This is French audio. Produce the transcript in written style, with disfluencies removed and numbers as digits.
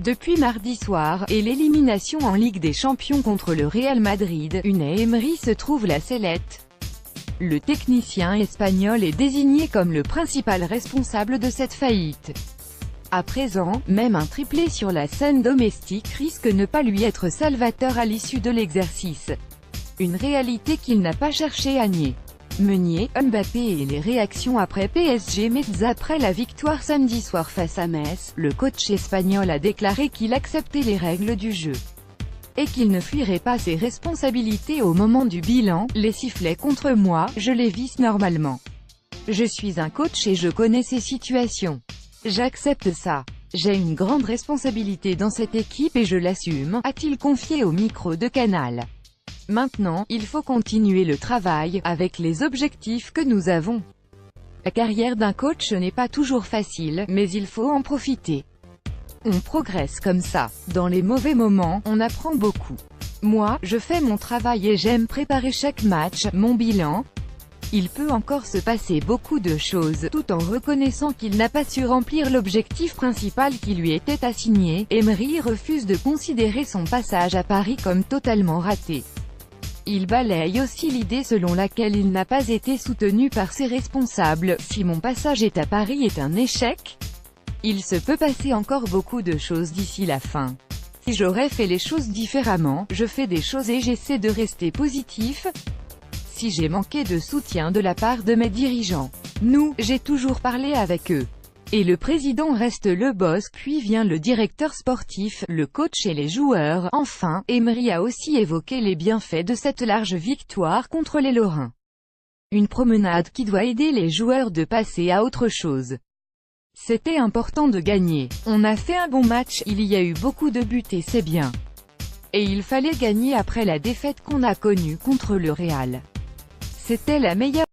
Depuis mardi soir, et l'élimination en Ligue des Champions contre le Real Madrid, Unai Emery se trouve la sellette. Le technicien espagnol est désigné comme le principal responsable de cette faillite. À présent, même un triplé sur la scène domestique risque de ne pas lui être salvateur à l'issue de l'exercice. Une réalité qu'il n'a pas cherché à nier. Meunier, Mbappé et les réactions après PSG Metz. Après la victoire samedi soir face à Metz, le coach espagnol a déclaré qu'il acceptait les règles du jeu et qu'il ne fuirait pas ses responsabilités au moment du bilan. Les sifflets contre moi, je les visse normalement. Je suis un coach et je connais ces situations. J'accepte ça. J'ai une grande responsabilité dans cette équipe et je l'assume, a-t-il confié au micro de Canal. Maintenant, il faut continuer le travail, avec les objectifs que nous avons. La carrière d'un coach n'est pas toujours facile, mais il faut en profiter. On progresse comme ça. Dans les mauvais moments, on apprend beaucoup. Moi, je fais mon travail et j'aime préparer chaque match, mon bilan. Il peut encore se passer beaucoup de choses, tout en reconnaissant qu'il n'a pas su remplir l'objectif principal qui lui était assigné. Emery refuse de considérer son passage à Paris comme totalement raté. Il balaye aussi l'idée selon laquelle il n'a pas été soutenu par ses responsables. Si mon passage à Paris est un échec, il se peut passer encore beaucoup de choses d'ici la fin. Si j'aurais fait les choses différemment, je fais des choses et j'essaie de rester positif. Si j'ai manqué de soutien de la part de mes dirigeants, j'ai toujours parlé avec eux. Et le président reste le boss, puis vient le directeur sportif, le coach et les joueurs. Enfin, Emery a aussi évoqué les bienfaits de cette large victoire contre les Lorrains. Une promenade qui doit aider les joueurs de passer à autre chose. C'était important de gagner. On a fait un bon match, il y a eu beaucoup de buts et c'est bien. Et il fallait gagner après la défaite qu'on a connue contre le Real. C'était la meilleure